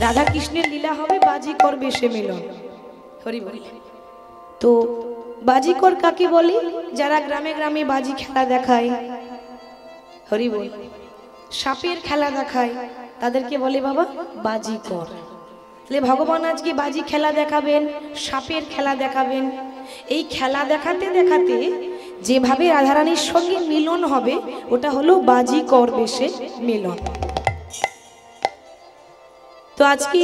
রাধা কৃষ্ণের লীলা হবে বাজিকর বেশে মিলন। হরি বল। তো বাজিকর কাকে বলে? যারা গ্রামে গ্রামে বাজি খেলা দেখায়। হরি বল। সাপের খেলা দেখায় তাদেরকে বলে বাবা বাজিকর। তাহলে ভগবান আজকে বাজি খেলা দেখাবেন, সাপের খেলা দেখাবেন। এই খেলা দেখাতে দেখাতে যেভাবে রাধারানীর সঙ্গে মিলন হবে ওটা হলো বাজিকর বেশে মিলন। তো আজকে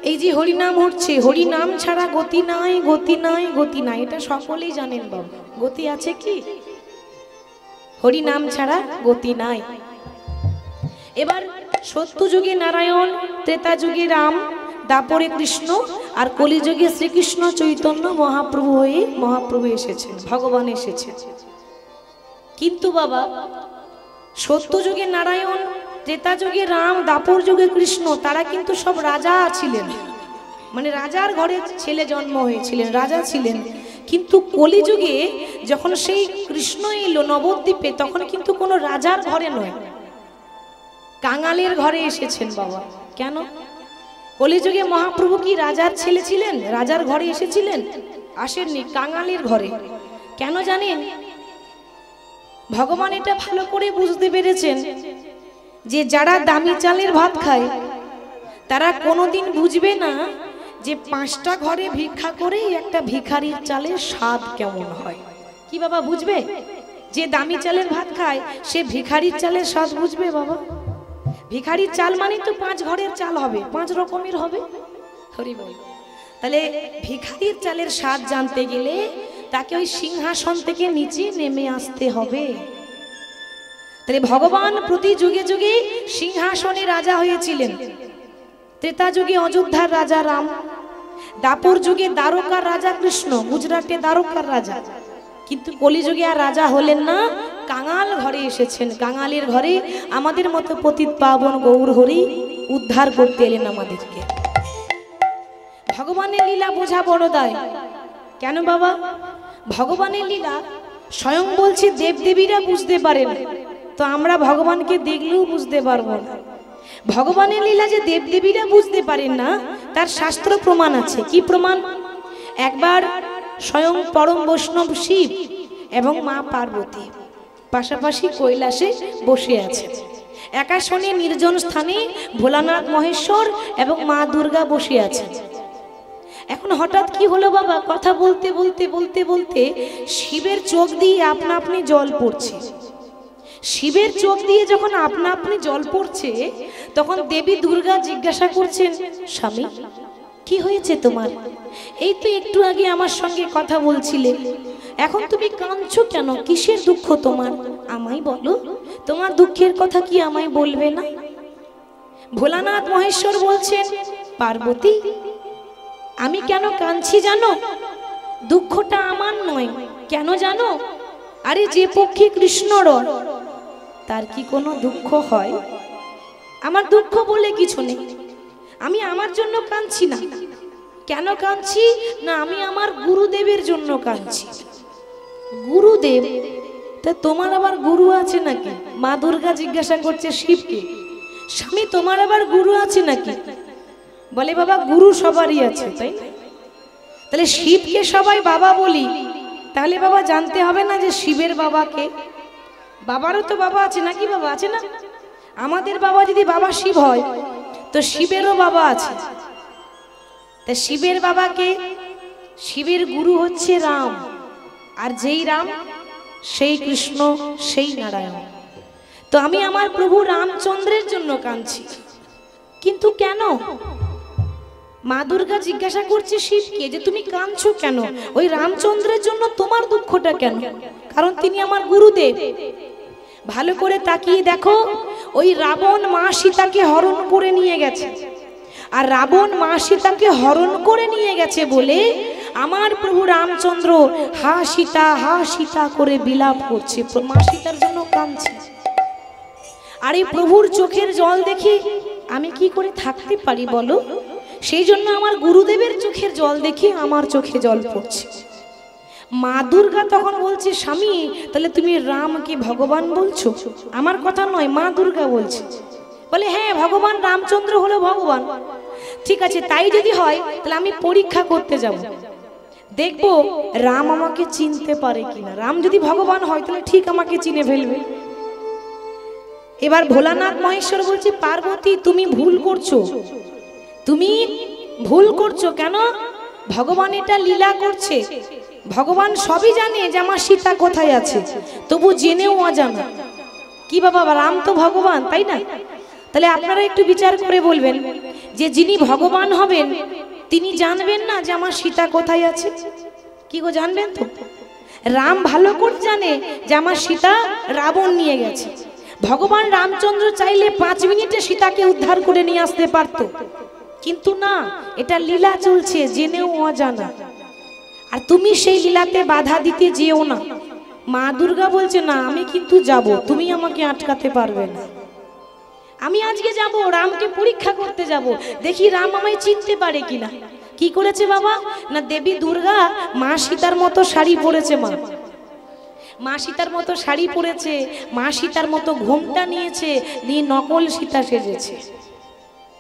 এই যে হরিনাম হচ্ছে, হরিনাম ছাড়া গতি নাই, গতি নাই, গতি নাই, এটা সকলেই জানেন বাবা। গতি আছে কি? হরিনাম ছাড়া গতি নাই। এবার সত্যযুগে নারায়ণ, ত্রেতা যুগে রাম, দাপরে কৃষ্ণ, আর কলিযুগে শ্রীকৃষ্ণ চৈতন্য মহাপ্রভু হয়ে মহাপ্রভু এসেছেন, ভগবান এসেছেন। কিন্তু বাবা সত্যযুগে নারায়ণ, ত্রেতা যুগে রাম, দাপর যুগে কৃষ্ণ, তারা কিন্তু সব রাজা ছিলেন, মানে রাজার ঘরে ছেলে জন্ম হয়েছিলেন, রাজা ছিলেন। কিন্তু কলিযুগে যখন সেই কৃষ্ণ এলো নবদ্বীপে, তখন কিন্তু কোনো রাজার ঘরে নয়, কাঙালের ঘরে এসেছেন বাবা। কেন? কলিযুগে মহাপ্রভু কি রাজার ছেলে ছিলেন? রাজার ঘরে এসেছিলেন? আসেননি, কাঙালের ঘরে। কেন জানেন? ভগবান এটা ভালো করে বুঝতে পেরেছেন যে যারা দামি চালের ভাত খায় তারা কোনোদিন বুঝবে না যে 5টা ঘরে ভিক্ষা করে একটা ভিখারির চালের স্বাদ কেমন হয়। কি বাবা বুঝবে? যে দামি চালের ভাত খায় সে ভিখারির চালের স্বাদ বুঝবে বাবা? ভিখারির চাল মানে তো 5 ঘরের চাল হবে, 5 রকমের হবে। হরি বল। তাহলে ভিখারির চালের স্বাদ জানতে গেলে তাকে ওই সিংহাসন থেকে নিচে নেমে আসতে হবে। তাহলে ভগবান প্রতি যুগে যুগে সিংহাসনে রাজা হয়েছিলেন। ত্রেতা যুগে অযোধ্যার রাজা রাম, দাপর যুগে দ্বারকার রাজা কৃষ্ণ, গুজরাটে দ্বারকার রাজা। কিন্তু কলিযুগে আর রাজা হলেন না, কাঙাল ঘরে এসেছেন। কাঙালের ঘরে আমাদের মতো পতিত পাবন গৌর হরি উদ্ধার করতে এলেন আমাদেরকে। ভগবানের লীলা বোঝা বড় দায়। কেন বাবা? ভগবানের লীলা স্বয়ং বলছি দেবদেবীরা বুঝতে পারেন, তো আমরা ভগবানকে দেখলেও বুঝতে পারবো না। ভগবানের লীলা যে দেবদেবীরা বুঝতে পারেন না তার শাস্ত্র প্রমাণ আছে। কি প্রমাণ? একবার স্বয়ং পরম বৈষ্ণব শিব এবং মা পার্বতী পাশাপাশি কৈলাসে বসে আছে। একাশনে নির্জন স্থানে ভোলানাথ মহেশ্বর এবং মা দুর্গা বসে আছে। এখন হঠাৎ কি হলো বাবা? কথা বলতে বলতে বলতে বলতে শিবের চোখ দিয়ে আপনা আপনি জল পড়ছে। শিবের চোখ দিয়ে যখন আপনা আপনি জল পড়ছে তখন দেবী দুর্গা জিজ্ঞাসা করছেন, স্বামী কি হয়েছে তোমার? এই তো একটু আগে আমার সঙ্গে কথা বলছিলে, এখন তুমি কাঁদছো কেন? কিসের দুঃখ তোমার? আমায় বলো, তোমার দুঃখের কথা কি আমায় বলবে না? ভোলানাথ মহেশ্বর বলছেন, পার্বতী আমি কেন কাঁদছি জানো? দুঃখটা আমার নয়। কেন জানো? আরে যে পক্ষে কৃষ্ণর তার কি কোনো দুঃখ হয়? আমার দুঃখ বলে কিছু নেই। আমি আমার জন্য কাঁদছি না। কেন কাঁদছি না? আমি আমার গুরুদেবের জন্য কাঁদছি। গুরুদেব? তা তোমার আবার গুরু আছে নাকি? মা দুর্গা জিজ্ঞাসা করছে শিবকে, স্বামী তোমার আবার গুরু আছে নাকি? বলে বাবা গুরু সবারই আছে, তাই না? তাহলে শিবকে সবাই বাবা বলি, তাহলে বাবা জানতে হবে না যে শিবের বাবাকে? বাবারও তো বাবা আছে নাকি? বাবা আছে না? আমাদের বাবা যদি বাবা শিব হয় তো শিবেরও বাবা আছে। তা শিবের বাবাকে? শিবের গুরু হচ্ছে রাম, আর যেই রাম সেই কৃষ্ণ, সেই নারায়ণ। তো আমি আমার প্রভু রামচন্দ্রের জন্য কাঁদছি। কিন্তু কেন? মা দুর্গা জিজ্ঞাসা করছে শিবকে যে তুমি কাঁদছো কেন? ওই রামচন্দ্রের জন্য তোমার দুঃখটা কেন? কারণ তিনি আমার গুরুদেব। ভালো করে তাকিয়ে দেখো, ওই রাবণ মা সীতাকে হরণ করে নিয়ে গেছে, আর রাবণ মা সীতাকে হরণ করে নিয়ে গেছে বলে আমার প্রভু রামচন্দ্র হা সীতা করে বিলাপ করছে, মা সীতার জন্য কাঁদছে। আর এই প্রভুর চোখের জল দেখি আমি কি করে থাকতে পারি বলো? সেই জন্য আমার গুরুদেবের চোখের জল দেখি আমার চোখে জল পড়ছে। মা দুর্গা তখন বলছে, স্বামী তাহলে তুমি রামকে ভগবান বলছো? আমার কথা নয়, মা দুর্গা বলছে। বলে হ্যাঁ, ভগবান রামচন্দ্র হলো ভগবান। ঠিক আছে, তাই যদি হয় তাহলে আমি পরীক্ষা করতে যাব, দেখবো রাম আমাকে চিনতে পারে কিনা। রাম যদি ভগবান হয় তাহলে ঠিক আমাকে চিনে ফেলবে। এবার ভোলানাথ মহেশ্বর বলছে, পার্বতী তুমি ভুল করছো, তুমি ভুল করছো। কেন? ভগবান এটা লীলা করছে, ভগবান সবই জানে যে আমার সীতা কোথায় আছে, তবু জেনেও অজানা। কি বাবা, রাম তো ভগবান, তাই না? তাহলে আপনারা একটু বিচার করে বলবেন যে যিনি ভগবান হবেন তিনি জানবেন না যে আমার সীতা কোথায় আছে? কি গো, জানবেন তো? রাম ভালো করে জানে যে আমার সীতা রাবণ নিয়ে গেছে। ভগবান রামচন্দ্র চাইলে 5 মিনিটে সীতাকে উদ্ধার করে নিয়ে আসতে পারত, কিন্তু না, এটা লীলা চলছে, জেনেও অজানা। আর তুমি সেই লীলাতে বাধা দিতে যেও না। মা দুর্গা বলছে, না আমি কিন্তু যাব, তুমি আমাকে আটকাতে পারবে না। আমি আজকে যাব, রামকে পরীক্ষা করতে যাব, দেখি রাম আমায় চিনতে পারে কিনা। কি করেছে বাবা? না দেবী দুর্গা মা সীতার মতো শাড়ি পরেছে, মা সীতার মতো শাড়ি পরেছে, মা সীতার মতো ঘোমটা নিয়েছে, নিয়ে নকল সীতা সেজেছে।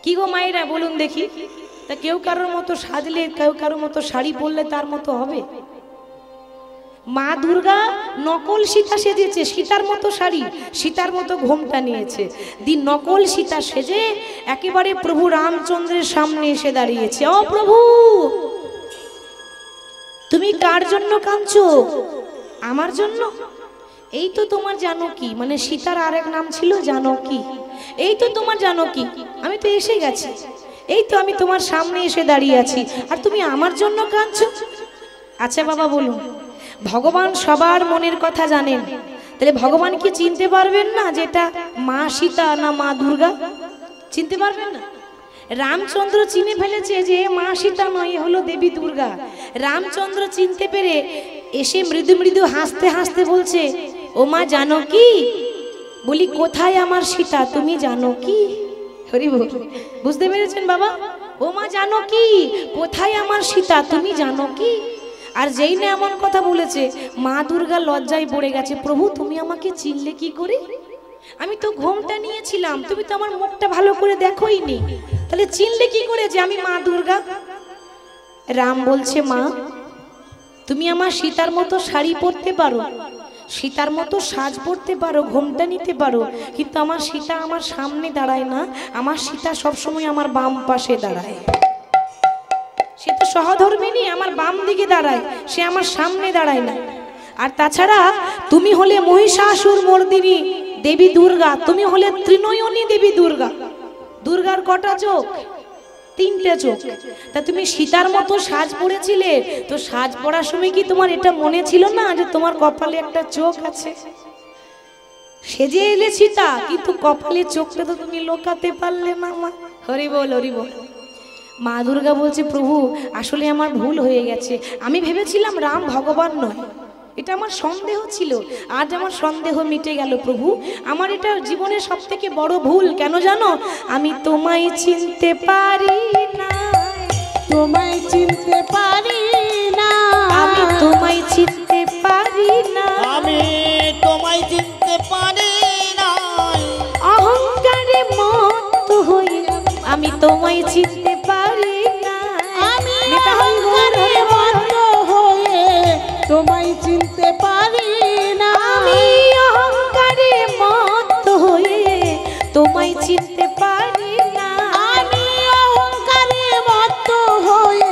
কি গো মায়েরা বলুন দেখি, তা কেউ কারোর মতো সাজলে, কেউ কারোর মতো শাড়ি পরলে তার মতো হবে? মা দুর্গা নকল সীতা সেজেছে, সীতার মতো শাড়ি, সীতার মতো ঘোমটা নিয়েছে, দি নকল সীতা সেজে একেবারে প্রভু রামচন্দ্রের সামনে এসে দাঁড়িয়েছে। ও প্রভু, তুমি কার জন্য কাঁদছো? আমার জন্য? এই তো তোমার জানকী, মানে সীতার আরেক নাম ছিল জানকী। এই তো তোমার জানকী, আমি তো এসে গেছি, এই তো আমি তোমার সামনে এসে দাঁড়িয়ে আছি, আর তুমি আমার জন্য কাঁদছো? আচ্ছা বাবা বলুন, ভগবান সবার মনের কথা জানেন, তাহলে ভগবান কি চিনতে পারবেন না যেটা মা সীতা না মা দুর্গা? চিনতে পারবেন না? রামচন্দ্র চিনে ফেলেছে যে মা সীতা নয়, হলো দেবী দুর্গা। রামচন্দ্র চিনতে পেরে এসে মৃদু মৃদু হাসতে হাসতে বলছে, ও মা জানকী, বলি কোথায় আমার সীতা, তুমি জানো কি? হরি বল, বুঝতে পেরেছেন বাবা? ও মা জানকী, কোথায় আমার সীতা, তুমি জানো কি? আর যেই না এমন কথা বলেছে, মা দুর্গা লজ্জায় পড়ে গেছে। প্রভু তুমি আমাকে চিনলে কি করে? আমি তো ঘোমটা নিয়েছিলাম, তুমি তো আমার মুখটা ভালো করে দেখোই নি, তাহলে চিনলে কি করে যে আমি মা দুর্গা? রাম বলছে, মা তুমি আমার সীতার মতো শাড়ি পরতে পারো, সীতার মতো সাজ পরতে পারো, ঘোমটা নিতে পারো, কিন্তু আমার সীতা আমার সামনে দাঁড়ায় না, আমার সীতা সবসময় আমার বাম পাশে দাঁড়ায়। সে তো সহধর্মিনী, আমার বাম দিকে দাঁড়ায়, সে আমার সামনে দাঁড়ায় না। আর তাছাড়া তুমি হলে মহিষাসুর মর্দিনী দেবী দুর্গা, তুমি হলে ত্রিনয়নী দেবী দুর্গা। দুর্গার কটা চোখ? 3টে চোখ। তা তুমি সীতার মতো সাজ পড়েছিলে, তো সাজ পড়ার সময় কি তোমার এটা মনে ছিল না যে তোমার কপালে একটা চোখ আছে? সেজে এলে সীতা, কিন্তু কপালে চোখটা তো তুমি লোকাতে পারলে না। মা হরি বল, হরি বল। মা দুর্গা বলছে, প্রভু আসলে আমার ভুল হয়ে গেছে, আমি ভেবেছিলাম রাম ভগবান নয়, এটা আমার সন্দেহ ছিল, আজ আমার সন্দেহ মিটে গেল প্রভু। আমার এটা জীবনের সব থেকে বড় ভুল, কেন জানো? আমি তোমায় চিনতে পারি না, তোমায় চিনতে পারি না, আমি তোমায় চিনতে পারি না, আমি তোমায় চিনতে পারি না, অহংকারে মত্ত হয়ে আমি তোমায় চিনতে পারি না, আমি অহংকারে মত্ত হয়ে তোমায় চিনতে পারি না, আমি অহংকারে মত্ত হয়ে তোমায় চিনতে পারি না, আমি অহংকারে মত্ত হয়ে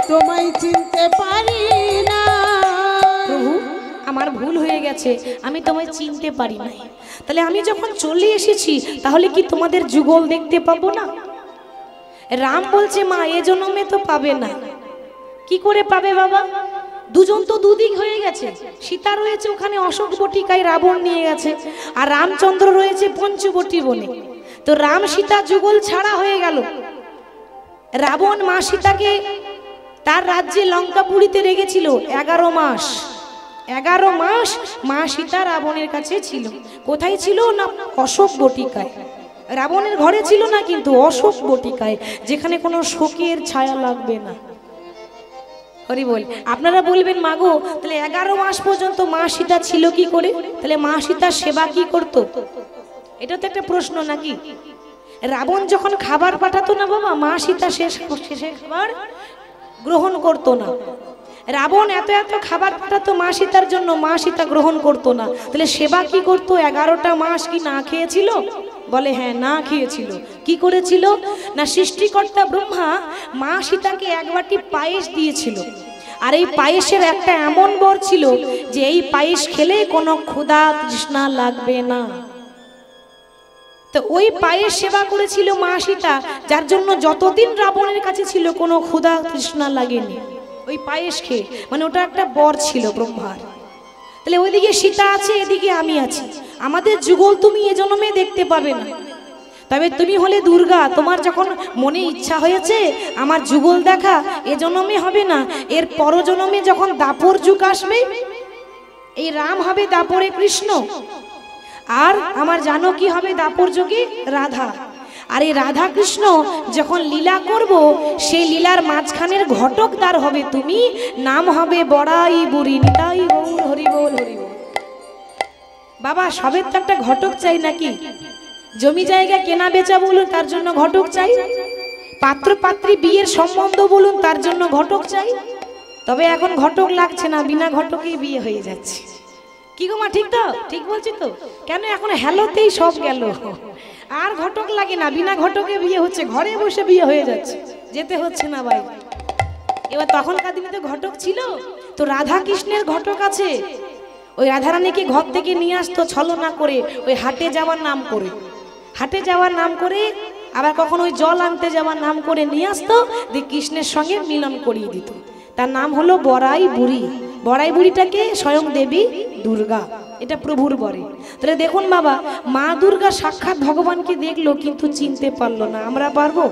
তোমায় চিনতে পারি না। প্রভু আমার ভুল হয়ে গেছে, আমি তোমায় চিনতে পারি নাই। তাহলে আমি যখন চলে এসেছি তাহলে কি তোমাদের যুগল দেখতে পাবো না? রাম বলছে, মা এ জন্মে তো পাবে না। কি করে পাবে বাবা? দুজন তো দুদিক হয়ে গেছে, সীতা রয়েছে ওখানে অশোক বটিকায় রাবণ নিয়ে গেছে, আর রামচন্দ্র রয়েছে পঞ্চবটি বনে। তো রাম সীতা যুগল ছাড়া হয়ে গেল। রাবণ মা সীতাকে তার রাজ্যে লঙ্কাপুরীতে রেখেছিল 11 মাস। 11 মাস মা সীতা রাবণের কাছে ছিল। কোথায় ছিল না? অশোক বটিকায়। রাবণের ঘরে ছিল না, কিন্তু অশোক বটিকায়, যেখানে কোনো শোকের ছায়া লাগবে না। হরি বল। আপনারা বলবেন, মাগো তাহলে 11 মাস পর্যন্ত মা সীতা ছিল কি করে? তাহলে মা সীতার সেবা কি করত? এটা তো একটা প্রশ্ন নাকি? রাবণ যখন খাবার পাঠাতো না বাবা, মা সীতা শেষে খাবার গ্রহণ করতো না। রাবণ এত এত খাবার পাঠাতো মা সীতার জন্য, মা সীতা গ্রহণ করতো না। তাহলে সেবা কি করতো? 11টা মাস কি না খেয়েছিল? বলে হ্যাঁ, না খেয়েছিল। কি করেছিল না, সৃষ্টিকর্তা ব্রহ্মা মা সীতাকে এক বাটি পায়েস দিয়েছিল। আর এই পায়েসের একটা এমন বর ছিল যে এই পায়েস খেলে কোনো ক্ষুধা তৃষ্ণা লাগবে না। তো ওই পায়েস সেবা করেছিল মা সীতা, যার জন্য যতদিন রাবণের কাছে ছিল কোনো ক্ষুধা তৃষ্ণা লাগেনি ওই পায়েস খেয়ে। মানে ওটা একটা বর ছিল ব্রহ্মার। তাহলে ওইদিকে সীতা আছে, এদিকে আমি আছি। আমাদের যুগল তুমি এ জন্মে দেখতে পাবে না, তবে তুমি হলে দুর্গা। তোমার যখন মনে ইচ্ছা হয়েছে আমার যুগল দেখা, এ জন্মে হবে না, এর পরজন্মে যখন দাপর যুগ আসবে, এই রাম হবে দাপরে কৃষ্ণ, আর আমার জানো কি হবে দাপর যুগে রাধা। আর এই রাধা কৃষ্ণ যখন লীলা করব, সেই লীলার মাঝখানের ঘটকদার হবে তুমি, নাম হবে বড়াই বুড়ি নিতাই গৌর হরি বল হরি বল। বাবা সবের তো একটা ঘটক চাই নাকি? জমি জায়গা কেনা বেচা বলুন, তার জন্য ঘটক চাই। পাত্র পাত্রী বিয়ের সম্বন্ধ বলুন, তার জন্য ঘটক চাই। তবে এখন ঘটক লাগছে না, বিনা ঘটকেই বিয়ে হয়ে যাচ্ছে। কি গো মা, ঠিক তো? ঠিক বলছি তো? কেন এখন হ্যালোতেই সব গেল, আর ঘটক লাগে না, বিনা ঘটকে বিয়ে হচ্ছে, ঘরে বসে বিয়ে হয়ে যাচ্ছে, যেতে হচ্ছে না ভাই। এবার তখনকার দিনে তো ঘটক ছিল, তো রাধা কৃষ্ণের ঘটক আছে। ওই রাধারানীকে ঘর থেকে নিয়ে আসতো ছলনা করে, ওই হাটে যাওয়ার নাম করে, হাটে যাওয়ার নাম করে, আবার কখন ওই জল আনতে যাওয়ার নাম করে নিয়ে আসতো, দিয়ে কৃষ্ণের সঙ্গে মিলন করিয়ে দিত। তার নাম হলো বড়াই বুড়ি। বড়াই বুড়িটাকে স্বয়ং দেবী দুর্গা, এটা প্রভুর বরে। তাহলে দেখুন বাবা, মা দুর্গা সাক্ষাৎ ভগবানকে দেখলো কিন্তু চিনতে পারলো না। আমরা পারবো?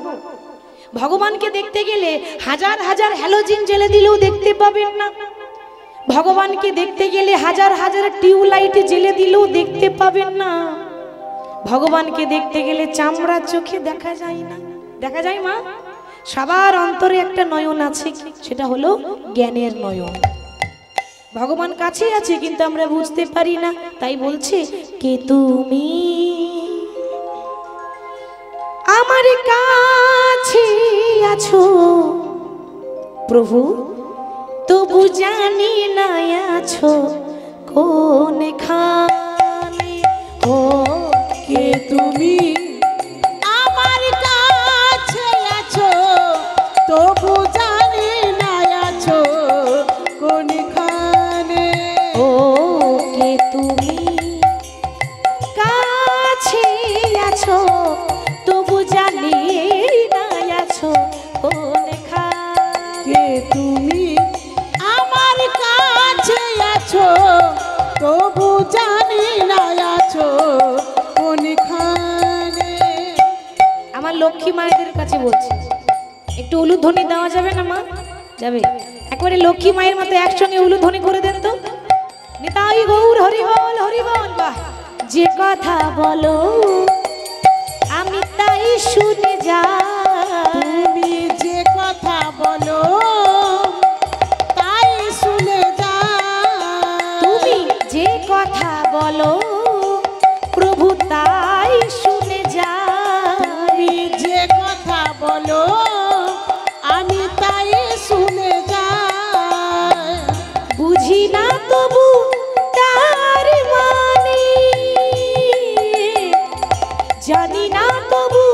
ভগবানকে দেখতে গেলে হাজার হাজার হ্যালোজিন জ্বেলে দিলেও দেখতে পাবেন না। ভগবানকে দেখতে গেলে হাজার হাজার টিউবলাইট জ্বেলে দিলেও দেখতে পাবেন না। ভগবানকে দেখতে গেলে চামড়ার চোখে দেখা যায় না। দেখা যায় মা? সবার অন্তরে একটা নয়ন আছে, সেটা হলো জ্ঞানের নয়ন। ভগবান কাছে আছে কিন্তু আমরা বুঝতে পারি না। তাই বলছে, কে তুমি আমার কাছে আছো প্রভু, তবু জানি না আছো কোনখানে। ও কে তুমি আমার কাছে আছো, তবু জানি না আছো কোনখানে। ও কে তুমি কাছে আছো, তবু জানি না আছো কোনখানে। কে তুমি আমার কাছে আছো, তবু জানি না আছো কোনখানে। আমার লক্ষ্মী মায়েদের কাছে বলছি, একটু উলুধ্বনি দেওয়া যাবে না মা? যাবে? একবারে লক্ষ্মী মায়ের মতো একসঙ্গে উলুধ্বনি করে দেন তো। নিতাই গৌর হরি বল হরি বল। বাহ! যে কথা বলো আমি তাই শুনে যাই, তুমি যে কথা বলো তাই শুনে যাই। তুমি যে কথা বলো প্রভু তাই শুনে যাই। তুমি যে কথা বলো আমি তাই শুনে যাই। বুঝি না তবু তার মানে, জানি না তবু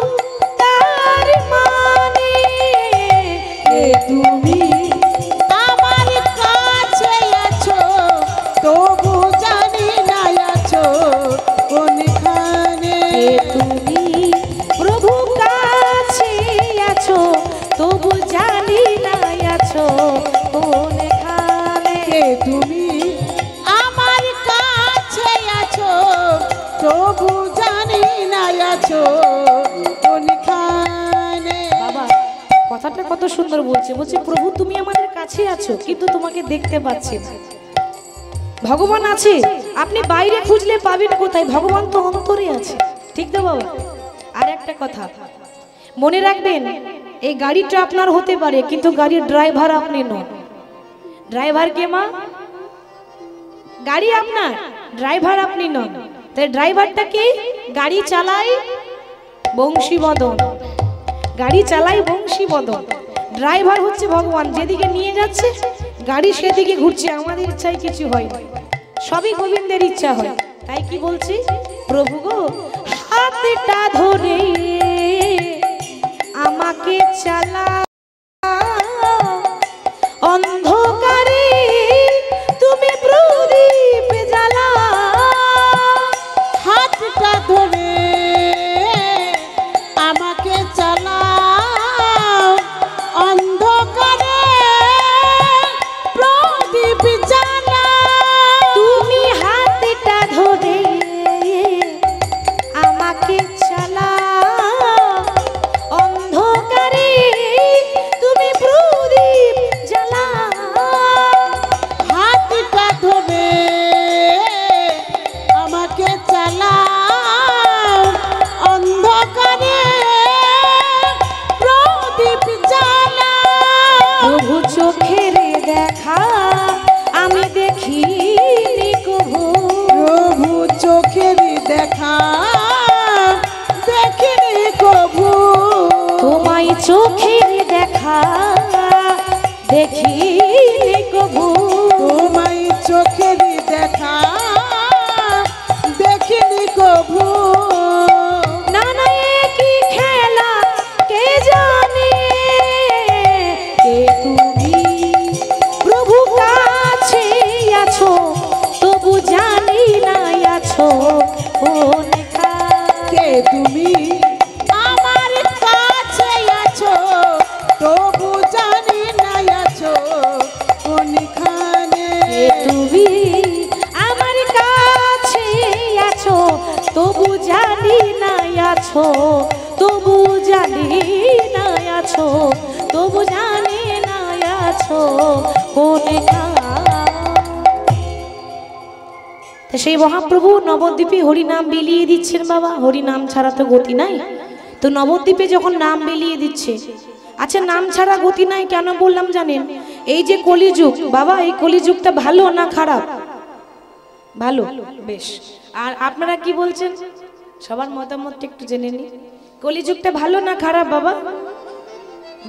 তার মানে। কে তুমি আমার কাছে আছো, তবু জানি না আছো কোনখানে। কে তুমি প্রভু কাছে আছো, তবু জানি না আছো কোনখানে। কে তুমি আমার কাছে আছো, তবু জানি না আছো কোনখানে। বাবা কথাটা কত সুন্দর বলছে, বলছে প্রভু তুমি আমাদের কাছে আছো কিন্তু তোমাকে দেখতে পাচ্ছি না। ভগবান আছে, আপনি বাইরে খুঁজলে পাবেন কোথায়? ভগবান তো অন্তরে আছে, ঠিক তো বাবা? আর একটা কথা মনে রাখবেন, এই গাড়িটা আপনার হতে পারে কিন্তু গাড়ির ড্রাইভার আপনি নন। ড্রাইভার কে মা? গাড়ি আপনার, ড্রাইভার আপনি নন। তাই ড্রাইভারটা কি? গাড়ি চালায় বংশীবদন, গাড়ি চালাই বংশীবদন, ড্রাইভার হচ্ছে ভগবান, যেদিকে নিয়ে যাচ্ছে গাড়ি সেদিকে ঘুরছে, আমাদের ইচ্ছায় কিছু হয় না, সবই গোবিন্দের ইচ্ছা হয়। তাই কি বলছি, প্রভু গো হাতটা ধরে আমাকে চালা, অন্ধকারে তুমি প্রদীপ জ্বালা, হাতটা ধরে আমাকে চালাও, অন্ধকারে প্রদীপ জ্বালা। তুমি হাতটা ধরে আমাকে চালা, অন্ধকারে তুমি প্রদীপ জ্বালা, হাতটা ধরে আমাকে চালাও, অন্ধকারে প্রদীপ জ্বালা। প্রভু চোখের দেখা আমি দেখিনি কভু, প্রভু চোখের দেখা দেখিনি কভু, তোমায় চোখের দেখা দেখিনি কভু, তোমায় চোখের দেখা দেখিনি কভু। না না এ কি খেলা কে জানে, কে তুমি প্রভু কাছে আছো তবু জানি না আছো কোনখানে, কে তুমি আমার কাছে আছো তবু জানি না আছো কোনখানে, কে তুমি আমার কাছে আছো তবু জানি না আছো, তবু জানি না আছো, তবু জানি না আছো কোনখানে। তা সেই মহাপ্রভু নবদ্বীপে হরিনাম বিলিয়ে দিচ্ছেন বাবা, হরিনাম ছাড়া তো গতি নাই। তো নবদ্বীপে যখন নাম বিলিয়ে দিচ্ছে, আচ্ছা নাম ছাড়া গতি নাই কেন বললাম জানেন, এই যে কলিযুগ বাবা, এই কলিযুগটা ভালো না খারাপ? ভালো, বেশ। আর আপনারা কি বলছেন, সবার মতামতটা একটু জেনে নি, কলিযুগটা ভালো না খারাপ বাবা?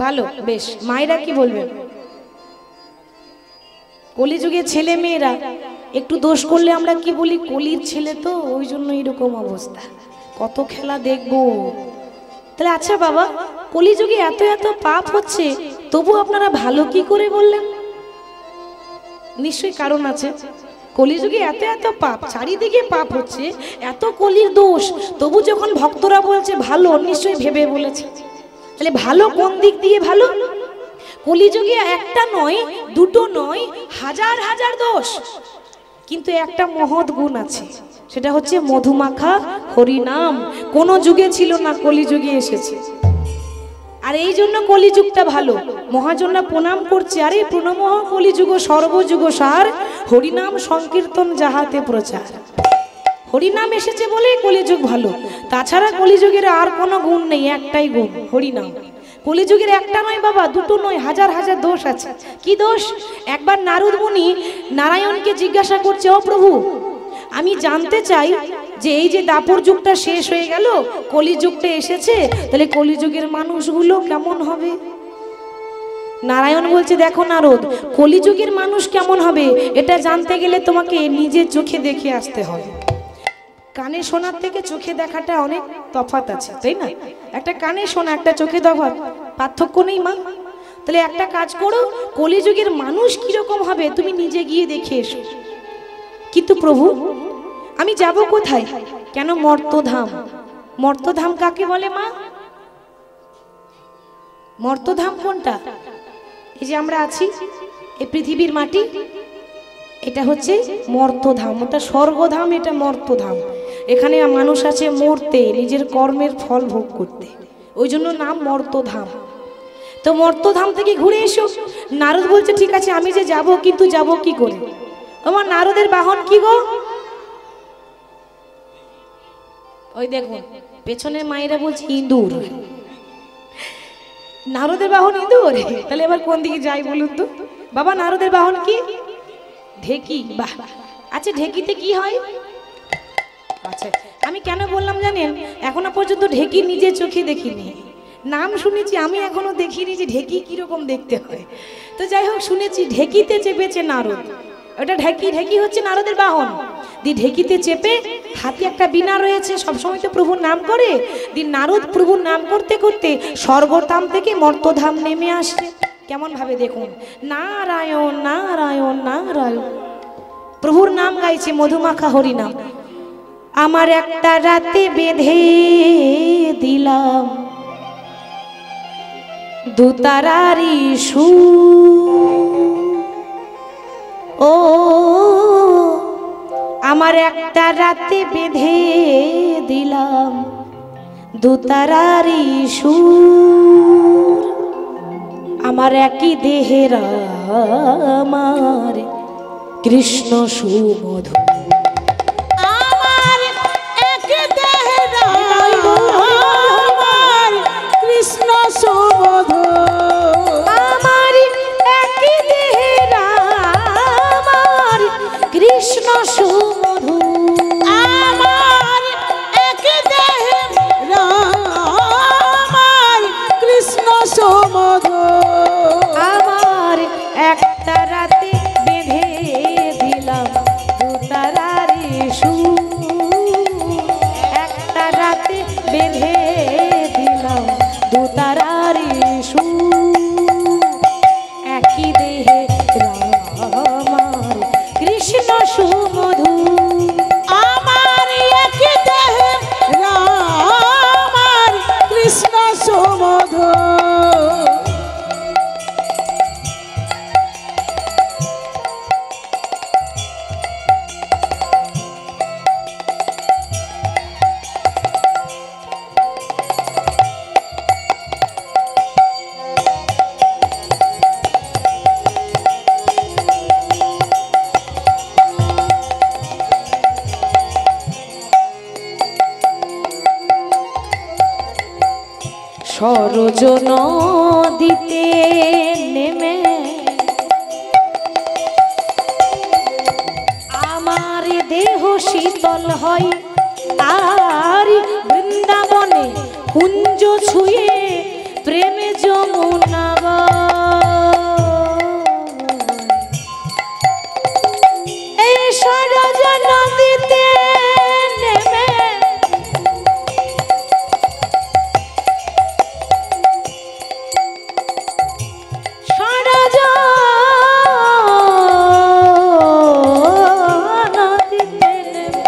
ভালো, বেশ। মায়েরা কি বলবেন? কলিযুগে ছেলে মেয়েরা একটু দোষ করলে আমরা কি বলি, কলির ছেলে তো ওই জন্য এরকম অবস্থা, কত খেলা দেখবো। তাহলে আচ্ছা বাবা, কলিযুগে এত এত পাপ হচ্ছে তবু আপনারা ভালো কি করে বললেন? নিশ্চয়ই কারণ আছে। কলিযুগে এত এত পাপ, চারিদিকে পাপ হচ্ছে, এত কলির দোষ, তবু যখন ভক্তরা বলছে ভালো, নিশ্চয়ই ভেবে বলেছে। তাহলে ভালো কোন দিক দিয়ে ভালো? কলিযুগে একটা নয়, দুটো নয়, হাজার হাজার দোষ, কিন্তু একটা মহৎ গুণ আছে, সেটা হচ্ছে মধুমাখা হরিনাম। কোনো যুগে ছিল না, কলিযুগে এসেছে। আর এই জন্য কলিযুগটা ভালো। মহাজনরা প্রণাম করছে, আরে প্রণমঃ কলিযুগ সর্বযুগ সার, হরিনাম সংকীর্তন যাহাতে প্রচার। হরিনাম এসেছে বলেই কলিযুগ ভালো, তাছাড়া কলিযুগের আর কোনো গুণ নেই, একটাই গুণ হরিনাম। কলিযুগের একটা নয় বাবা, দুটো নয়, হাজার হাজার দোষ আছে। কি দোষ? একবার নারদ মুনি নারায়ণকে জিজ্ঞাসা করছে, ও প্রভু আমি জানতে চাই যে এই যে দাপর যুগটা শেষ হয়ে গেল, কলিযুগটা এসেছে, তাহলে কলিযুগের মানুষগুলো কেমন হবে? নারায়ণ বলছে, দেখো নারদ, কলিযুগের মানুষ কেমন হবে এটা জানতে গেলে তোমাকে নিজের চোখে দেখে আসতে হবে। কানে শোনার থেকে চোখে দেখাটা অনেক তফাৎ আছে, তাই না? একটা কানে শোনা, একটা চোখে তফাৎ, পার্থক্য নেই মা? তাহলে একটা কাজ করো, কলিযুগের মানুষ কিরকম হবে তুমি নিজে গিয়ে দেখে এসো। কিন্তু প্রভু আমি যাব কোথায়? কেন? মর্তধাম। মর্তধাম কাকে বলে মা? মর্তধাম কোনটা? এই যে আমরা আছি, এই পৃথিবীর মাটি, এটা হচ্ছে মর্তধাম। ওটা স্বর্গধাম, এটা মর্তধাম। এখানে মানুষ আছে মরতে, নিজের কর্মের ফল ভোগ করতে, ওই জন্য নাম মর্তধাম। তো মর্তধাম থেকে ঘুরে এসো। নারদ বলছে, ঠিক আছে আমি যে যাব, কিন্তু যাব কি করে? আমার নারদের বাহন কি গো? ওই দেখুন পেছনের মায়েরা বলছে ইঁদুর। নারদের বাহন ইঁদুর, তাহলে এবার কোন দিকে যাই বলুন তো? বাবা নারদের বাহন কি? ঢেকি। বাহ, আচ্ছা ঢেকিতে কি হয়? আচ্ছা আমি কেন বললাম জানেন, এখনো পর্যন্ত ঢেকি নিজে চোখে দেখিনি, নাম শুনেছি, আমি এখনো দেখিনি যে ঢেকি কিরকম দেখতে হয়। তো যাই হোক, শুনেছি ঢেকিতে চেপেছে নারদ, ওটা ঢেকি, ঢেকি হচ্ছে নারদের বাহন। দি ঢেকিতে চেপে হাতে একটা বীণা রয়েছে, সবসময় তো প্রভুর নাম করে। দি নারদ প্রভুর নাম করতে করতে স্বর্গধাম থেকে মর্তধাম নেমে আসে। কেমন ভাবে দেখুন, নারায়ণ নারায়ণ নারায়ণ, প্রভুর নাম গাইছে, মধুমাখা হরিনাম। আমার একটা রাতে বেঁধে দিলাম দুতারারি সুর, ও আমার একটা রাতে বেঁধে দিলাম দুতারারি সুর, আমার একই দেহের আমার কৃষ্ণ সুমধুর। আমার এক দেহের আমার কৃষ্ণ সুমধুর, আমার একই দেহের আমার কৃষ্ণ সুমধুর, আমার এক দেহের আমার কৃষ্ণ সুমধুর, আমার একটা রাতে বেঁধে দিলাম দুতারারি সুর, একটা রাতে বেঁধে দিলাম দুতারারি সুর, একই দেহে আমার কৃষ্ণ সুমধুর, আমার এক দেহের আমার কৃষ্ণ সুমধুর। সরজ নদীতে নেমে আমার দেহ শীতল হয়, আর বৃন্দাবনে কুঞ্জ ছুঁয়ে প্রেমে যমুনা বয়। এই সরজ নদীতে নেমে সরজ নদীতে নেমে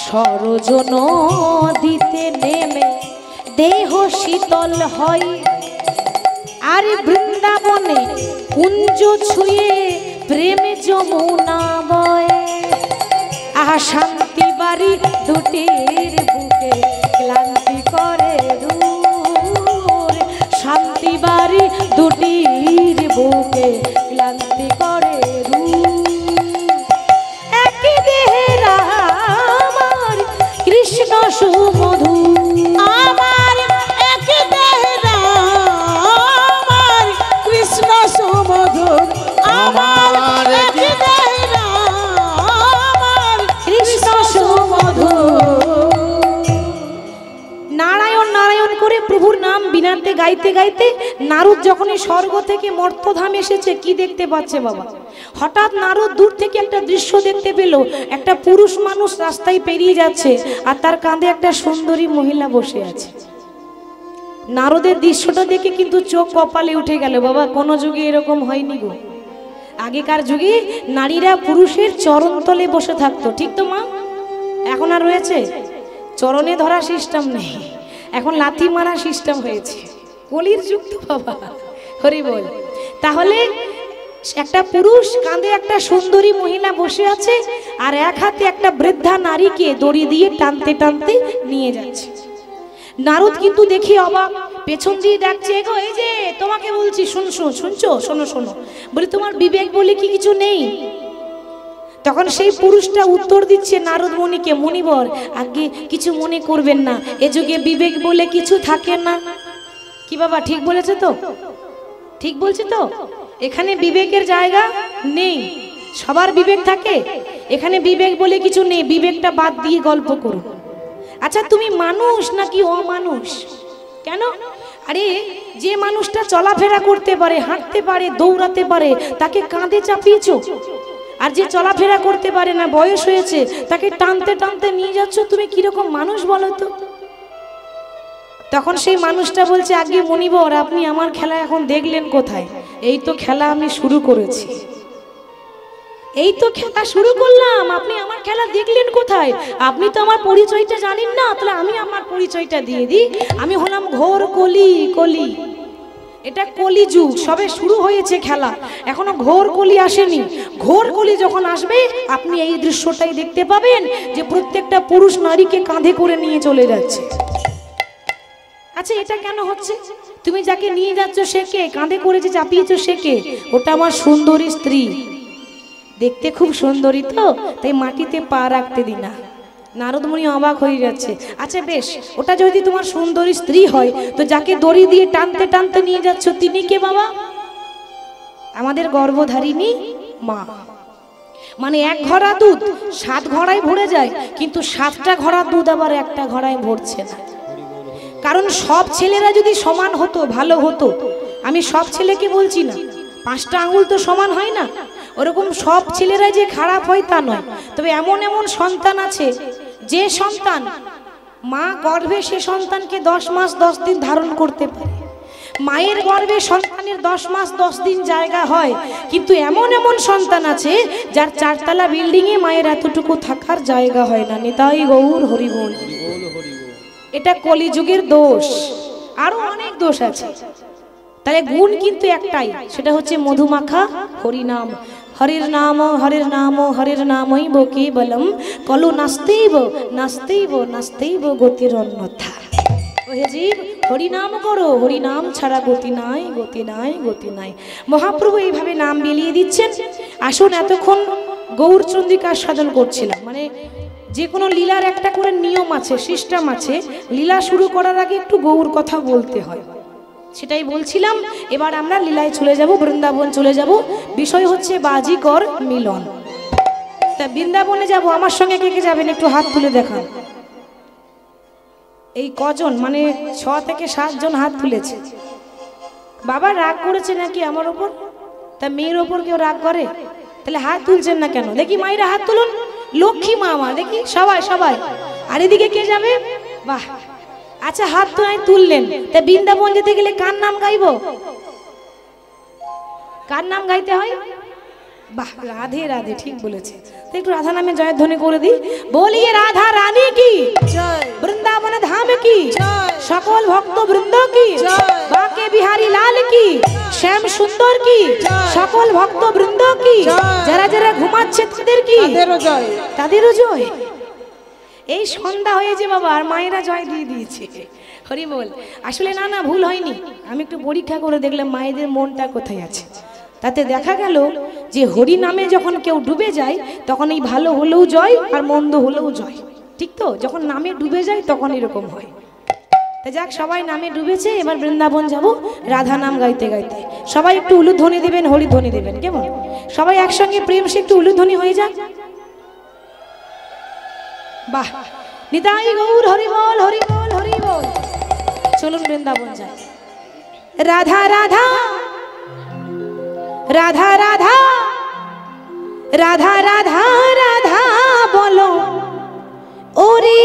সরজ নদীতে নেমে দেহ শীতল হয়, আর বৃন্দাবনে কুঞ্জ ছুঁয়ে প্রেমে যমুনা বয়। আহা শান্তি বাড়ি দুটির বুকে ক্লান্তি করে দূর, শান্তি বাড়ি দুটির বুকে ক্লান্তি করে দূর, একই দেহের আমার কৃষ্ণ সুমধুর, আমার এক দেহের আমার কৃষ্ণ সুমধুর, আমার এক দেহের আমার কৃষ্ণ সুমধুর। নারায়ণ নারায়ণ করে প্রভুর নাম বিনাতে গাইতে গাইতে নারদ যখনই স্বর্গ থেকে মর্তধাম এসেছে, কি দেখতে পাচ্ছে বাবা? হঠাৎ নারদ দূর থেকে একটা দৃশ্য দেখতে পেল, একটা পুরুষ মানুষ রাস্তায় পেরিয়ে যাচ্ছে, আর তার কাঁধে একটা সুন্দরী মহিলা বসে আছে। নারদের দৃশ্যটা দেখে কিন্তু চোখ কপালে উঠে গেল। বাবা, কোনো যুগে এরকম হয়নি গো। আগেকার যুগে নারীরা পুরুষের চরণতলে বসে থাকতো, ঠিক তো মা? এখন আর রয়েছে? চরণে ধরা সিস্টেম নেই, এখন লাথি মারা সিস্টেম হয়েছে। কলির যুগ তো বাবা, হরি বল। তাহলে একটা পুরুষ কাঁধে একটা সুন্দরী মহিলা বসে আছে, আর এক হাতে একটা বৃদ্ধা নারীকে দড়ি দিয়ে টানতে টানতে নিয়ে যাচ্ছে। নারদ কিন্তু দেখি অবাক, পেছন দিয়ে ডাকছে, গো এই যে তোমাকে বলছি, শুনছো শুনছো, শোনো শোনো, বলি তোমার বিবেক বলে কি কিছু নেই? তখন সেই পুরুষটা উত্তর দিচ্ছে নারদ মুনিকে, মুনিবর আগে কিছু মনে করবেন না, এ যুগে বিবেক বলে কিছু থাকে না। কি বাবা, ঠিক বলেছে তো? ঠিক বলছে তো? এখানে বিবেকের জায়গা নেই। সবার বিবেক থাকে, এখানে বিবেক বলে কিছু নেই। বিবেকটা বাদ দিয়ে গল্প করো। আচ্ছা তুমি মানুষ নাকি অমানুষ? কেন? আরে যে মানুষটা চলাফেরা করতে পারে, হাঁটতে পারে, দৌড়াতে পারে, তাকে কাঁধে চাপিয়েছো। আর যে চলাফেরা করতে পারে না, বয়স হয়েছে, তাকে টানতে টানতে নিয়ে যাচ্ছ। তুমি কিরকম মানুষ বলো তো? তখন সেই মানুষটা বলছে, আগে মনিবর আপনি আমার খেলা এখন দেখলেন কোথায়? এই তো খেলা আমি শুরু করেছি, এই তো খেলা শুরু করলাম, আপনি আমার খেলা দেখলেন কোথায়? আপনি তো আমার পরিচয়টা জানেন না। তাহলে আমি আমার পরিচয়টা দিয়ে দিই। আমি হলাম ঘোর কলি। কলি, এটা কলি যুগ, সবে শুরু হয়েছে খেলা, এখনো ঘোর কলি আসেনি। ঘোর কলি যখন আসবে আপনি এই দৃশ্যটাই দেখতে পাবেন যে প্রত্যেকটা পুরুষ নারীকে কাঁধে করে নিয়ে চলে যাচ্ছে। আচ্ছা এটা কেন হচ্ছে? তুমি যাকে নিয়ে যাচ্ছ সে কে? কাঁধে করে যে চাপিয়েছো সে কে? ওটা আমার সুন্দরী স্ত্রী, দেখতে খুব সুন্দরী, তো তাই মাটিতে পা রাখতে দি না। নারদমুনি অবাক হয়ে যাচ্ছে। আচ্ছা বেশ, ওটা যদি তোমার সুন্দরী স্ত্রী হয়, তো যাকে দড়ি দিয়ে টানতে টানতে নিয়ে যাচ্ছ তিনি কে বাবা? আমাদের গর্ভধারিণী মা। মানে এক ঘড়া দুধ 7 ঘড়ায় ভরে যায়, কিন্তু 7টা ঘড়া দুধ আবার একটা ঘড়ায় ভরছে না। কারণ সব ছেলেরা যদি সমান হতো, ভালো হতো। আমি সব ছেলেকে বলছি না, 5টা আঙুল তো সমান হয় না, ওরকম সব ছেলেরা যে খারাপ হয় তা নয়। তবে এমন এমন সন্তান আছে, যে সন্তান মা গর্ভে সে সন্তানকে 10 মাস 10 দিন ধারণ করতে পারে। মায়ের গর্ভে সন্তানের 10 মাস 10 দিন জায়গা হয়, কিন্তু এমন এমন সন্তান আছে যার 4তলা বিল্ডিংয়ে মায়ের এতটুকু থাকার জায়গা হয় না। নিতাই গৌর হরি বল। এটা কলিযুগের দোষ, আরো অনেক দোষ আছে। তাহলে গুণ কিন্তু একটাই, সেটা হচ্ছে মধুমাখা হরিনাম। হরির নাম হরির নাম হরির নামই বকি বলম কলু নাস্তেইব নাস্তেইব নাস্তেইব গতির অন্যথা। ওহে জীব হরিনাম করো, হরিনাম ছাড়া গতি নাই, গতি নাই, গতি নাই। মহাপ্রভু এইভাবে নাম বিলিয়ে দিচ্ছেন। আসুন, এতক্ষণ গৌরচন্দ্রিকার সাধন করছিলাম। মানে যে কোনো লীলার একটা করে নিয়ম আছে, সিস্টেম আছে। লীলা শুরু করার আগে একটু গৌর কথা বলতে হয়, সেটাই বলছিলাম। এবার আমরা লীলায় চলে যাব, বৃন্দাবন চলে যাব। বিষয় হচ্ছে বাজিকর মিলন। তা বৃন্দাবনে যাব, আমার সঙ্গে কে কে যাবেন একটু হাত তুলে দেখান। এই কজন, মানে 6 থেকে 7 জন হাত তুলেছে। বাবা রাগ করেছে নাকি আমার ওপর? তা মেয়ের ওপর কেউ রাগ করে? তাহলে হাত তুলছেন না কেন? দেখি মায়েরা হাত তুলুন। লক্ষ্মী মা আমার, দেখি সবাই সবাই। আর এদিকে কে যাবে? বাহ, আচ্ছা হাত তো নাই তুললেন। তা বৃন্দাবন যেতে গেলে কার নাম গাইব? কার নাম গাইতে হয়? বাহ, রাধে রাধে, ঠিক বলেছে। তো একটু রাধা নামে জয়ধ্বনি করে দিই। বলিয়ে রাধা রানী কি জয়, বৃন্দাবন ধাম কি জয়, সকল ভক্ত বৃন্দ কি জয়, বাঁকে বিহারী লাল কি শ্যাম সুন্দর কি জয়, সকল ভক্ত বৃন্দ কি জয়, যারা যারা ঘুমাচ্ছে তাদের কি তাদেরও জয়, তাদেরও জয়। এই সন্ধ্যা হয়েছে বাবা, আর মায়েরা জয় দিয়ে দিয়েছে। হরি বল। আসলে না না, ভুল হয়নি। আমি একটু পরীক্ষা করে দেখলাম মায়েদের মনটা কোথায় আছে। তাতে দেখা গেল যে হরি নামে যখন কেউ ডুবে যায়, তখন এই ভালো হলেও জয় আর মন্দ হলেও জয়। ঠিক তো? যখন নামে ডুবে যায় তখন এরকম হয়। তা যাক, সবাই নামে ডুবেছে, এবার বৃন্দাবন যাব রাধা নাম গাইতে গাইতে। সবাই একটু উলুধ্বনি দেবেন, হরিধ্বনি দেবেন, কেমন? সবাই একসঙ্গে প্রেম সে একটু উলুধ্বনি হয়ে যাক। বাহ, নিতাই গৌর হরি বল, হরি বল, হরি বল। চলুন বৃন্দাবন যাই। রাধা রাধা রাধা রাধা রাধা রাধা রাধা বলো ওরে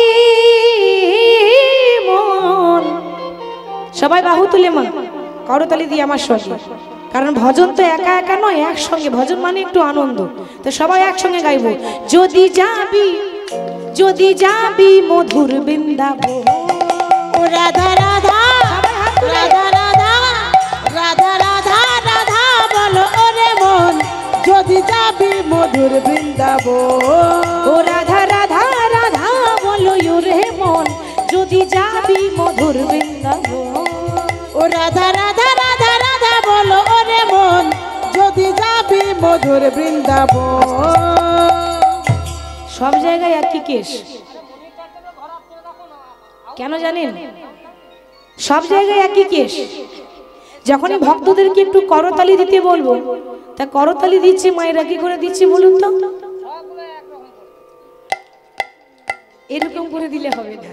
মন। সবাই বাহু তুলে মা করতালি দিয়ে আমার সঙ্গে, কারণ ভজন তো একা একা নয়, একসঙ্গে। ভজন মানে একটু আনন্দ, তো সবাই একসঙ্গে গাইবো। যদি যাবি, যদি যাবি মধুর বৃন্দাবন। ও রাধা রাধা রাধা রাধা রাধা রাধা রাধা বলো ওরে মন, যদি যাবি মধুর বৃন্দাবন। ও রাধা রাধা রাধা বলো ওরে মন, যদি যাবি মধুর বৃন্দাবন। ও রাধা রাধা রাধা রাধা বলো ওরে মন, যদি যাবি মধুর বৃন্দাবন। সব জায়গায় একই কেস, কেন জানেন? সব জায়গায় একই কেস। যখনই ভক্তদেরকে একটু করতালি দিতে বলবো, তা করতালি দিচ্ছে মায়েরা কি করে দিচ্ছে বলুন তো? এরকম করে দিলে হবে না।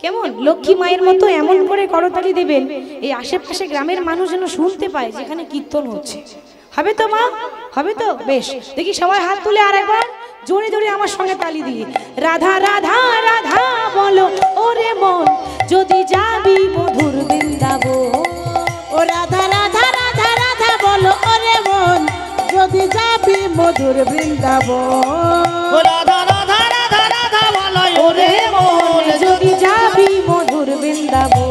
কেমন লক্ষ্মী মায়ের মতো এমন করে করতালি দেবেন, এই আশেপাশে গ্রামের মানুষ যেন শুনতে পায় যেখানে কীর্তন হচ্ছে। হবে তো মা? হবে তো? বেশ, দেখি সবাই হাত তুলে আর একবার জোরে জোরে আমার সঙ্গে তালি দিয়ে রাধা রাধা রাধা বলো ওরে মন, যদি যাবি মধুর বৃন্দাবন। ও রাধা রাধা রাধা রাধা বলো ওরে মন, যদি যাবি মধুর বৃন্দাবন। রাধা রাধা রাধা রাধা বলো ওরে মন, যদি যাবি মধুর বৃন্দাবন।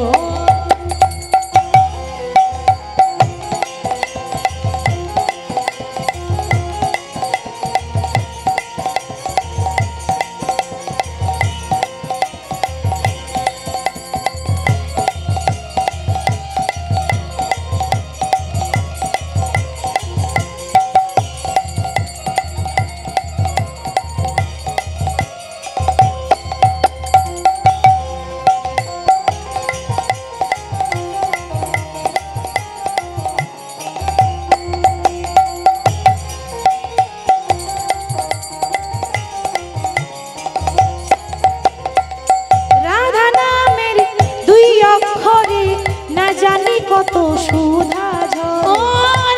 কত সুধা ঝরে, ও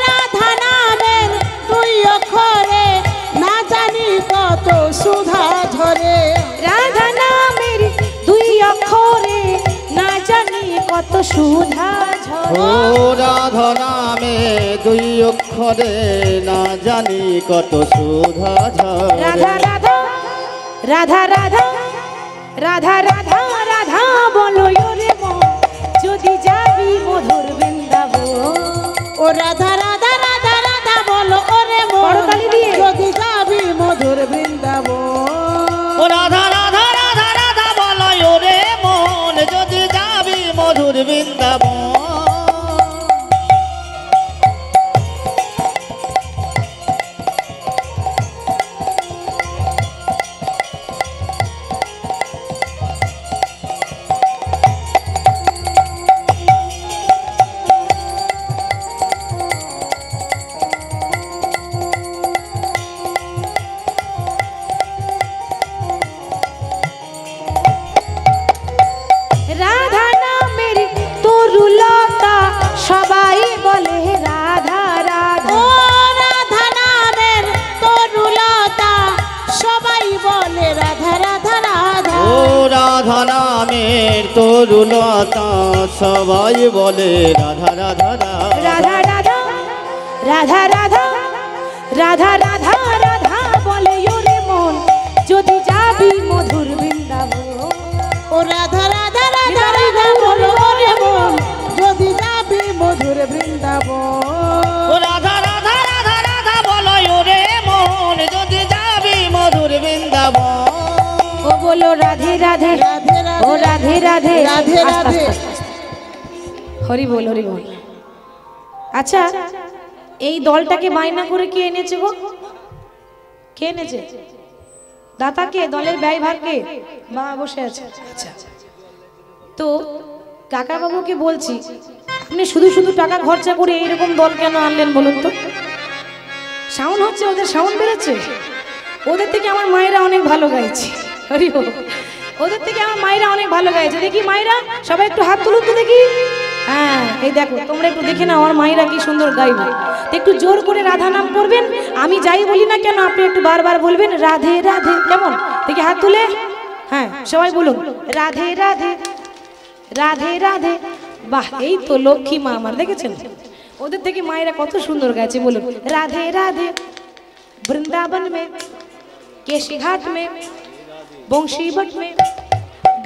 রাধা নামের দুই অক্ষরে না জানি কত সুধা ঝরে। রাধা নামের দুই অক্ষরে না জানি কত সুধা ঝরে। ও রাধা নামে দুই অক্ষরে না জানি কত সুধা ঝরে। রাধা রাধা রাধা রাধা রাধা রাধা রাধা বলো ওরে মন, যদি যাবি মধুর বৃন্দাবন। ও রাধা রাধা রাধা রাধা বলো ওরে মন, করতালি দিয়ে যদি যাবি মধুর বৃন্দাবন। ও রাধা রাধা রাধা রাধা বলো ওরে মন, যদি যাবি মধুর বৃন্দাবন। রাধা নামের তরুলতা সবাই বলে রাধা রাধা। ও রাধা নামের তরুলতা সবাই বলে রাধা রাধা রাধা। ও রাধা নামের তরুলতা সবাই বলে রাধা রাধা রাধা রাধা রাধা রাধা রাধা রাধা রাধা বলে ওরে মন, যদি যাবি মধুর বৃন্দাবন। ও রাধা রাধা রাধা রাধা বলো ওরে মন, যদি যাবি মধুর বৃন্দাবন। ও রাধা রাধা রাধা রাধা বলো ওরে মন, যদি যাবি মধুর বৃন্দাবন। ও বলো রাধে রাধে, রাধে রাধে, ও রাধে রাধে রাধে আস্তে রাধে। আস্তে আস্তে। হরি বল হরি বল। আচ্ছা, এই দলটাকে বায়না করে কে এনেছে গো? কে এনেছে? দাতাকে, দলের ব্যয়ভারকে? বাবা বসে আছে। আচ্ছা, তো কাকা বাবুকে বলছি, আপনি শুধু শুধু টাকা খরচা করে এইরকম দল কেন আনলেন বলুন তো? সাউন্ড হচ্ছে, ওদের সাউন্ড বেরোচ্ছে। ওদের থেকে আমার মায়েরা অনেক ভালো গাইছে। হরি বল। ওদের থেকে আমার মায়েরা অনেক ভালো গাইছে। দেখি মায়েরা সবাই একটু হাত তুলুন তো দেখি। হ্যাঁ, এই দেখো, তোমরা একটু দেখে নাও আমার মায়েরা কি সুন্দর গাইবে। একটু জোর করে রাধা নাম করবেন, আমি যাই বলি না কেন আপনি একটু বারবার বলবেন রাধে রাধে। কেমন? দেখি হাত তুলে। হ্যাঁ, সবাই বলুন রাধে রাধে রাধে রাধে। বাহ, এই তো লক্ষ্মী মা আমার, দেখেছেন? ওদের থেকে মায়েরা কত সুন্দর গাইছে। বলুন রাধে রাধে। वृंदावन में, केशी घाट में, बंशी बट में,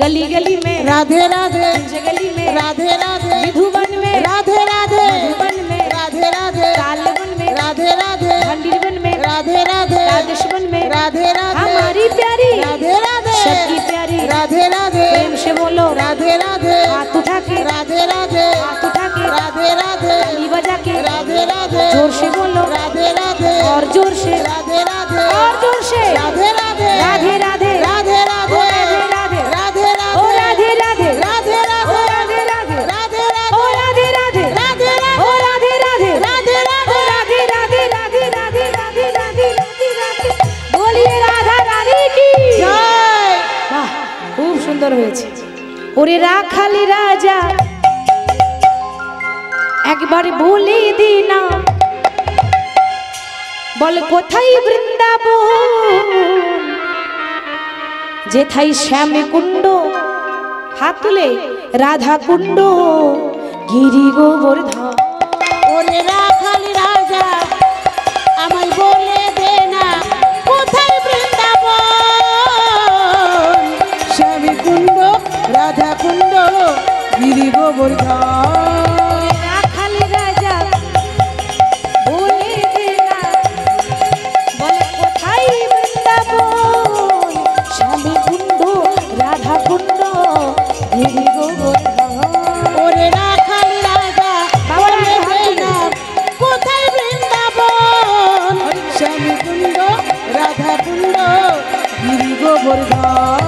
गली गली में, राधे राधे, गली में, राधे राधे, विधुवन में, राधे राधे, मधुबन में, राधे राधे, कालवन में, राधे राधे, भंडीरवन में, राधे राधे, राधेश्वन में, राधे राधे, हमारी प्यारी राधे राधे, सबकी प्यारी राधे राधे, प्रेम से बोलो राधे राधे, हाथ उठा के, राधे राधे, हाथ उठा के, राधे राधे, ताली बजा के, राधे राधे, जोर से बोलो राधे राधे, और जोर से, राधे राधे, और जोर से, राधे राधे, राधे राधे, राधे राधे, राधे राधे, राधे ओ राधे राधे, राधे ओ राधे, राधे राधे, राधे ओ राधे राधे, राधे সুন্দর হয়েছে। ওরে রাখালি রাজা একবার বলে দে না, বল কোথায় বৃন্দাবন, যেথায় শ্যামে কুণ্ড, হাত তুলে রাধা কুণ্ড, গিরি গোবর্ধন। ওরে রাখালি রাজা আমায় বলে দে না, কোথায় বৃন্দাবন, শ্যামী কুণ্ড, রাধা কুণ্ড, গিরি গোবর্ধন। রাখালি রাজা বলে দে না, বল কোথায় বৃন্দাবন, শ্যামে কুণ্ড, রাধা কুণ্ড, গিরি গোবর্ধন। ওরে রাখালি রাজা বলে দে না, কোথায় বৃন্দাবন, শ্যামী কুণ্ড, রাধা কুণ্ড, গিরি গোবর্ধন।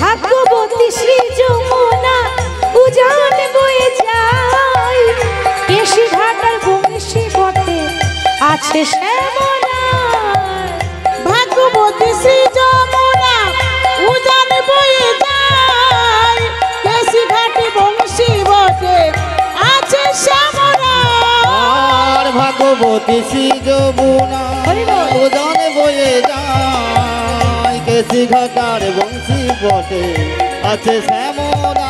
ভাগ্যবতী শ্রী যমুনা উজান বয়ে যায়, কেশি ঘাটার বংশী বটে আছে শ্যামলা। ভাগ্যবতী শ্রী যমুনা উজান বয়ে যায়, কেশি ঘাটে বংশী বটে আছে শ্যামলা। আর ভাগবতী শ্রী যমুনা উজান বয়ে যায়, কেশি ঘাটার বংশী বটে আছে শ্যামলা।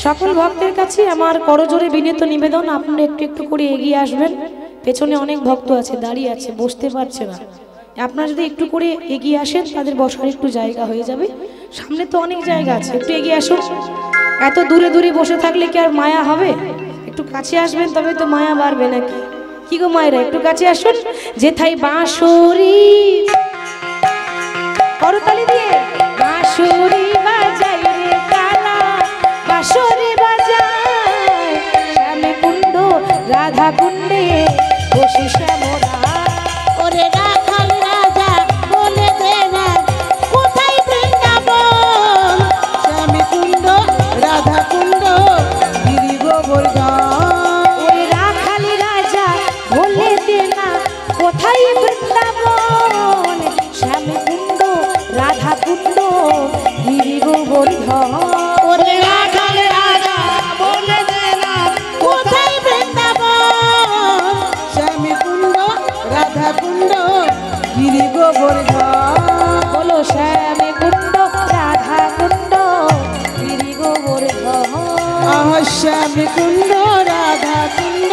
সকল ভক্তের কাছে আমার করজোরে বিনীত নিবেদন, আপনারা একটু একটু করে এগিয়ে আসবেন। পেছনে অনেক ভক্ত আছে, দাঁড়িয়ে আছে, বসতে পারছে না। আপনারা যদি একটু করে এগিয়ে আসেন তাদের বসার একটু জায়গা হয়ে যাবে। সামনে তো অনেক জায়গা আছে, একটু এগিয়ে আসুন। এত দূরে দূরে বসে থাকলে কি আর মায়া হবে? একটু কাছে আসবেন, তবে তো মায়া বাড়বে নাকি? কি গো মায়েরা, একটু কাছে আসুন। যেথায় বাঁশরি, করতালি দিয়ে বাঁশরি বাজাই রে কালা, বাঁশরি বাজায় শ্যামে কুণ্ড, রাধা কুণ্ডে বসে শ্যামলা। ওরে রাখালি রাজা বলে দে না, কোথায় বৃন্দাবন, শ্যামী কুণ্ড, রাধা কুণ্ড, গিরি গোবর্ধন। ওরে রাখালি রাজা বলে দে না, কোথায় বৃন্দাবন, শ্যামে কুণ্ড, রাধা কুণ্ড, গিরি গোবর্ধন। ওরে রাখালি রাজা বলে দে না, কোথায় বৃন্দাবন, শ্যামী কুণ্ড, রাধা কুণ্ড, গিরি গোবর্ধন। বলো শ্যামে কুণ্ড, রাধা কুণ্ড, গিরি গোবর্ধন। আহ শ্যামী কুণ্ড, রাধা কুণ্ড,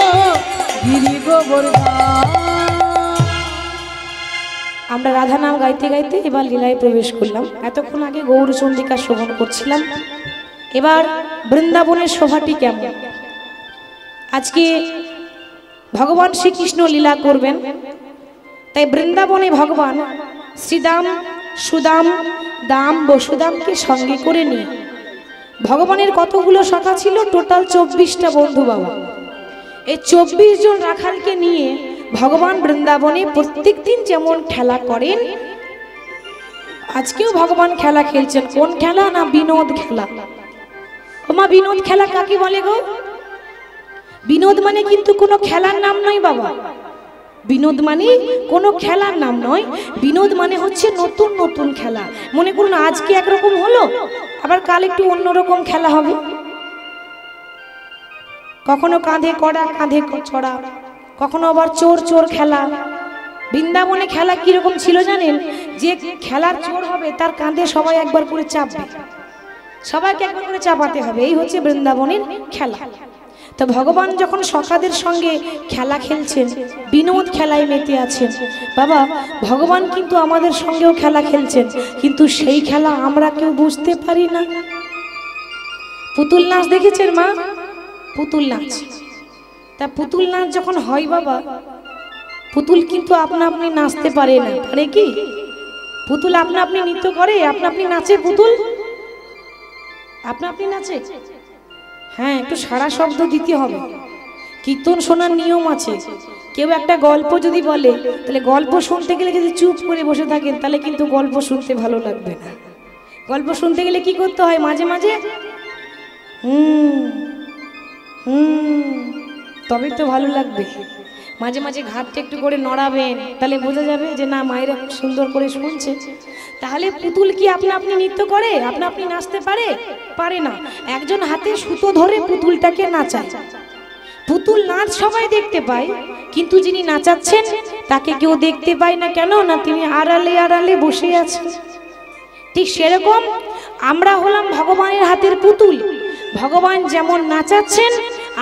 গিরি গোবর্ধন। আমরা রাধা নাম গাইতে গাইতে এবার লীলায় প্রবেশ করলাম। এতক্ষণ আগে গৌরচন্দ্রিকা শ্রবণ করছিলাম, এবার বৃন্দাবনের শোভাটি কেমন। আজকে ভগবান শ্রীকৃষ্ণ লীলা করবেন, তাই বৃন্দাবনে ভগবান শ্রীদাম, সুদাম, দাম, বসুদামকে সঙ্গে করে নিয়ে, ভগবানের কতগুলো শাখা ছিল, টোটাল 24টা বন্ধু বাবা। এই 24 জন রাখালকে নিয়ে ভগবান বৃন্দাবনে প্রত্যেক দিন যেমন খেলা করেন, আজকেও ভগবান খেলা খেলছেন। কোন খেলা? না বিনোদ খেলা। ওমা, বিনোদ খেলা কাকে বলে গো? বিনোদ মানে কিন্তু কোনো খেলার নাম নয় বাবা। বিনোদ মানে কোনো খেলার নাম নয়। বিনোদ মানে হচ্ছে নতুন নতুন খেলা। মনে করুন আজকে একরকম হলো, আবার কাল একটু অন্যরকম খেলা হবে। কখনো কাঁধে কড়া, কাঁধে ছড়া, কখনো আবার চোর চোর খেলা। বৃন্দাবনে খেলা কিরকম ছিল জানেন? যে খেলার চোর হবে তার কাঁধে সবাই একবার করে চাপবে, সবাইকে একবার করে চাপাতে হবে। এই হচ্ছে বৃন্দাবনের খেলা। তো ভগবান যখন সখাদের সঙ্গে খেলা খেলছেন, বিনোদ খেলায় মেতে আছেন বাবা, ভগবান কিন্তু আমাদের সঙ্গেও খেলা খেলছেন, কিন্তু সেই খেলা আমরা কেউ বুঝতে পারি না। পুতুল নাচ দেখেছেন মা? পুতুল নাচ। তা পুতুল নাচ যখন হয় বাবা, পুতুল কিন্তু আপনা আপনি নাচতে পারে না, পারে কি? পুতুল আপনা আপনি নৃত্য করে, আপনা আপনি নাচে পুতুল, আপনা আপনি নাচে। হ্যাঁ, একটু সারা শব্দ দিতে হবে। কীর্তন শোনার নিয়ম আছে। কেউ একটা গল্প যদি বলে, তাহলে গল্প শুনতে গেলে যদি চুপ করে বসে থাকেন, তাহলে কিন্তু গল্প শুনতে ভালো লাগবে না। গল্প শুনতে গেলে কি করতে হয়? মাঝে মাঝে তবে তো ভালো লাগবে। মাঝে মাঝে ঘাটটা একটু করে নড়াবেন, তাহলে বোঝা যাবে যে না, মায়েরা খুব সুন্দর করে শুনছে। তাহলে পুতুল কি আপনা আপনি নৃত্য করে, আপনা আপনি নাচতে পারে? পারে না। একজন হাতে সুতো ধরে পুতুলটাকে নাচায়। পুতুল নাচ সবাই দেখতে পায়, কিন্তু যিনি নাচাচ্ছেন তাকে কেউ দেখতে পায় না। কেন না? তিনি আড়ালে আড়ালে বসে আছেন। ঠিক সেরকম আমরা হলাম ভগবানের হাতের পুতুল। ভগবান যেমন নাচাচ্ছেন,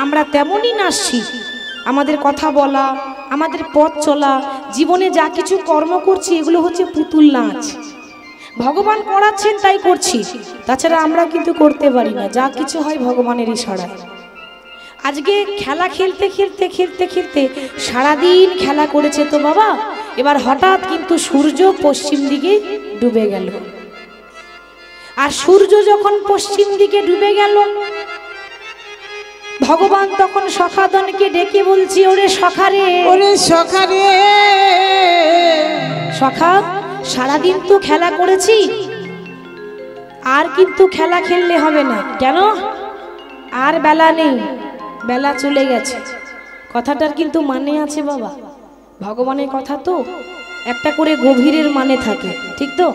আমরা তেমনই নাচছি। আমাদের কথা বলা, আমাদের পথ চলা, জীবনে যা কিছু কর্ম করছি, এগুলো হচ্ছে পুতুল নাচ। ভগবান করাচ্ছেন তাই করছি, তাছাড়া আমরা কিন্তু করতে পারি না। যা কিছু হয় ভগবানের ইশারায়। আজকে খেলা খেলতে খেলতে খেলতে খেলতে সারাদিন খেলা করেছে তো বাবা, এবার হঠাৎ কিন্তু সূর্য পশ্চিম দিকে ডুবে গেল। আর সূর্য যখন পশ্চিম দিকে ডুবে গেল, ভগবান তখন সখাদনকে ডেকে বলছি, ওরে সখারে, ওরে সখারে, সখা, সারাদিন তো খেলা করেছি, আর কিন্তু খেলা খেললে হবে না। কেন? আর বেলা নেই, বেলা চলে গেছে। কথাটার কিন্তু মানে আছে বাবা। ভগবানের কথা তো একটা করে গভীরের মানে থাকে, ঠিক তো?